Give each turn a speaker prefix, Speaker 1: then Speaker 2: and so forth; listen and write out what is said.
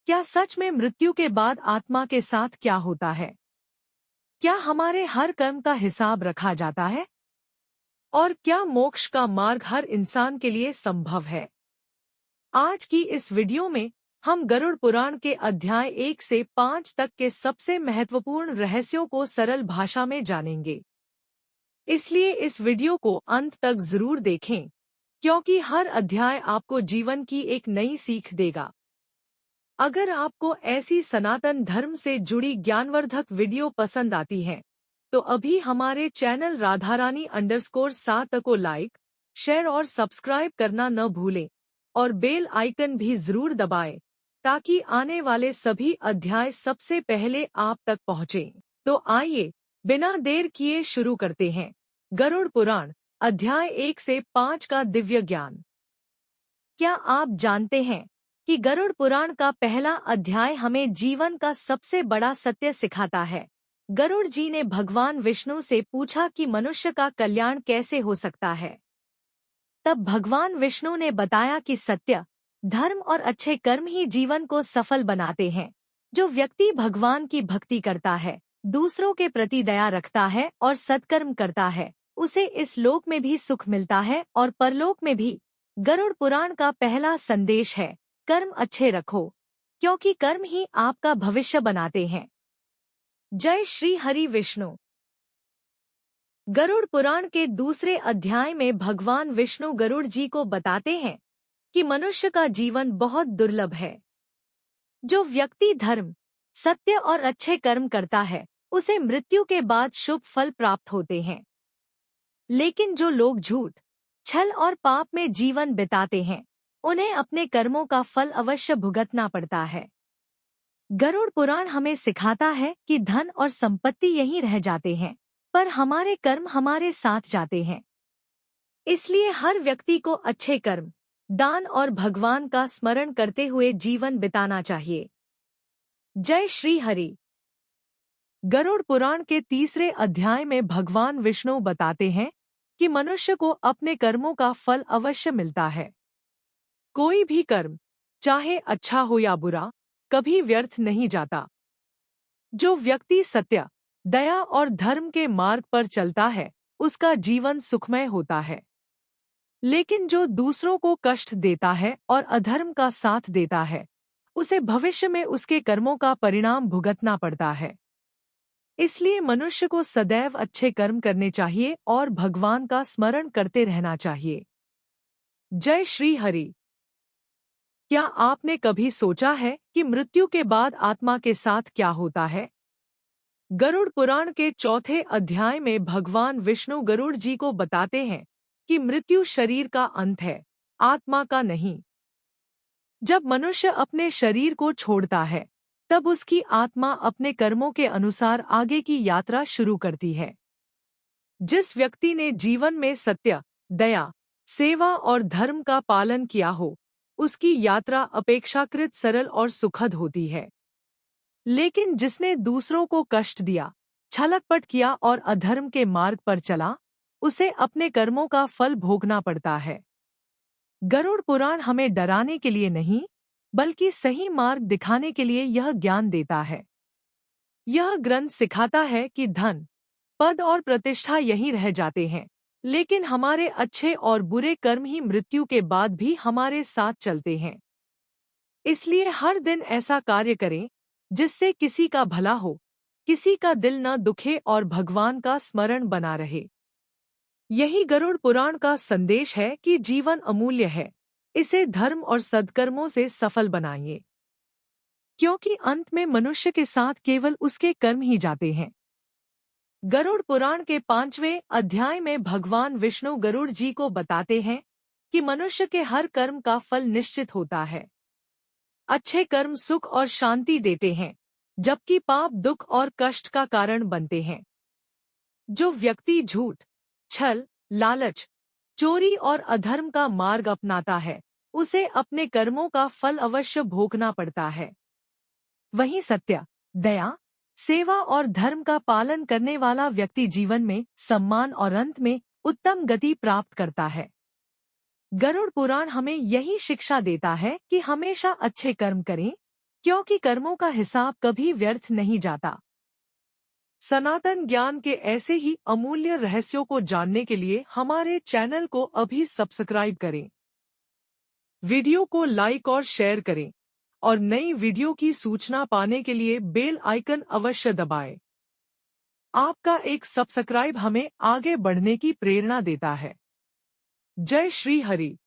Speaker 1: क्या सच में मृत्यु के बाद आत्मा के साथ क्या होता है? क्या हमारे हर कर्म का हिसाब रखा जाता है? और क्या मोक्ष का मार्ग हर इंसान के लिए संभव है? आज की इस वीडियो में हम गरुड़ पुराण के अध्याय 1 से 5 तक के सबसे महत्वपूर्ण रहस्यों को सरल भाषा में जानेंगे। इसलिए इस वीडियो को अंत तक जरूर देखें, क्योंकि हर अध्याय आपको जीवन की एक नई सीख देगा। अगर आपको ऐसी सनातन धर्म से जुड़ी ज्ञानवर्धक वीडियो पसंद आती है, तो अभी हमारे चैनल राधारानी_7 को लाइक, शेयर और सब्सक्राइब करना न भूलें और बेल आइकन भी जरूर दबाएं, ताकि आने वाले सभी अध्याय सबसे पहले आप तक पहुंचें। तो आइए, बिना देर किए शुरू करते हैं। गरुड़ पुराण अध्याय 1 से 5 का दिव्य ज्ञान। क्या आप जानते हैं कि गरुड़ पुराण का पहला अध्याय हमें जीवन का सबसे बड़ा सत्य सिखाता है? गरुड़ जी ने भगवान विष्णु से पूछा कि मनुष्य का कल्याण कैसे हो सकता है। तब भगवान विष्णु ने बताया कि सत्य, धर्म और अच्छे कर्म ही जीवन को सफल बनाते हैं। जो व्यक्ति भगवान की भक्ति करता है, दूसरों के प्रति दया रखता है और सत्कर्म करता है, उसे इस लोक में भी सुख मिलता है और परलोक में भी। गरुड़ पुराण का पहला संदेश है, कर्म अच्छे रखो, क्योंकि कर्म ही आपका भविष्य बनाते हैं। जय श्री हरि विष्णु। गरुड़ पुराण के दूसरे अध्याय में भगवान विष्णु गरुड़ जी को बताते हैं कि मनुष्य का जीवन बहुत दुर्लभ है। जो व्यक्ति धर्म, सत्य और अच्छे कर्म करता है, उसे मृत्यु के बाद शुभ फल प्राप्त होते हैं। लेकिन जो लोग झूठ, छल और पाप में जीवन बिताते हैं, उन्हें अपने कर्मों का फल अवश्य भुगतना पड़ता है। गरुड़ पुराण हमें सिखाता है कि धन और संपत्ति यहीं रह जाते हैं, पर हमारे कर्म हमारे साथ जाते हैं। इसलिए हर व्यक्ति को अच्छे कर्म, दान और भगवान का स्मरण करते हुए जीवन बिताना चाहिए। जय श्री हरि। गरुड़ पुराण के तीसरे अध्याय में भगवान विष्णु बताते हैं कि मनुष्य को अपने कर्मों का फल अवश्य मिलता है। कोई भी कर्म, चाहे अच्छा हो या बुरा, कभी व्यर्थ नहीं जाता। जो व्यक्ति सत्य, दया और धर्म के मार्ग पर चलता है, उसका जीवन सुखमय होता है। लेकिन जो दूसरों को कष्ट देता है और अधर्म का साथ देता है, उसे भविष्य में उसके कर्मों का परिणाम भुगतना पड़ता है। इसलिए मनुष्य को सदैव अच्छे कर्म करने चाहिए और भगवान का स्मरण करते रहना चाहिए। जय श्री हरि। क्या आपने कभी सोचा है कि मृत्यु के बाद आत्मा के साथ क्या होता है? गरुड़ पुराण के चौथे अध्याय में भगवान विष्णु गरुड़ जी को बताते हैं कि मृत्यु शरीर का अंत है, आत्मा का नहीं। जब मनुष्य अपने शरीर को छोड़ता है, तब उसकी आत्मा अपने कर्मों के अनुसार आगे की यात्रा शुरू करती है। जिस व्यक्ति ने जीवन में सत्य, दया, सेवा और धर्म का पालन किया हो, उसकी यात्रा अपेक्षाकृत सरल और सुखद होती है। लेकिन जिसने दूसरों को कष्ट दिया, छलकपट किया और अधर्म के मार्ग पर चला, उसे अपने कर्मों का फल भोगना पड़ता है। गरुड़ पुराण हमें डराने के लिए नहीं, बल्कि सही मार्ग दिखाने के लिए यह ज्ञान देता है। यह ग्रंथ सिखाता है कि धन, पद और प्रतिष्ठा यहीं रह जाते हैं, लेकिन हमारे अच्छे और बुरे कर्म ही मृत्यु के बाद भी हमारे साथ चलते हैं। इसलिए हर दिन ऐसा कार्य करें जिससे किसी का भला हो, किसी का दिल न दुखे और भगवान का स्मरण बना रहे। यही गरुड़ पुराण का संदेश है कि जीवन अमूल्य है, इसे धर्म और सद्कर्मों से सफल बनाइए, क्योंकि अंत में मनुष्य के साथ केवल उसके कर्म ही जाते हैं। गरुड़ पुराण के 5वें अध्याय में भगवान विष्णु गरुड़ जी को बताते हैं कि मनुष्य के हर कर्म का फल निश्चित होता है। अच्छे कर्म सुख और शांति देते हैं, जबकि पाप दुख और कष्ट का कारण बनते हैं। जो व्यक्ति झूठ, छल, लालच, चोरी और अधर्म का मार्ग अपनाता है, उसे अपने कर्मों का फल अवश्य भोगना पड़ता है। वहीं सत्य, दया, सेवा और धर्म का पालन करने वाला व्यक्ति जीवन में सम्मान और अंत में उत्तम गति प्राप्त करता है। गरुड़ पुराण हमें यही शिक्षा देता है कि हमेशा अच्छे कर्म करें, क्योंकि कर्मों का हिसाब कभी व्यर्थ नहीं जाता।
Speaker 2: सनातन ज्ञान के ऐसे ही अमूल्य रहस्यों को जानने के लिए हमारे चैनल को अभी सब्सक्राइब करें, वीडियो को लाइक और शेयर करें और नई वीडियो की सूचना पाने के लिए बेल आइकन अवश्य दबाएं। आपका एक सब्सक्राइब हमें आगे बढ़ने की प्रेरणा देता है। जय श्री हरि।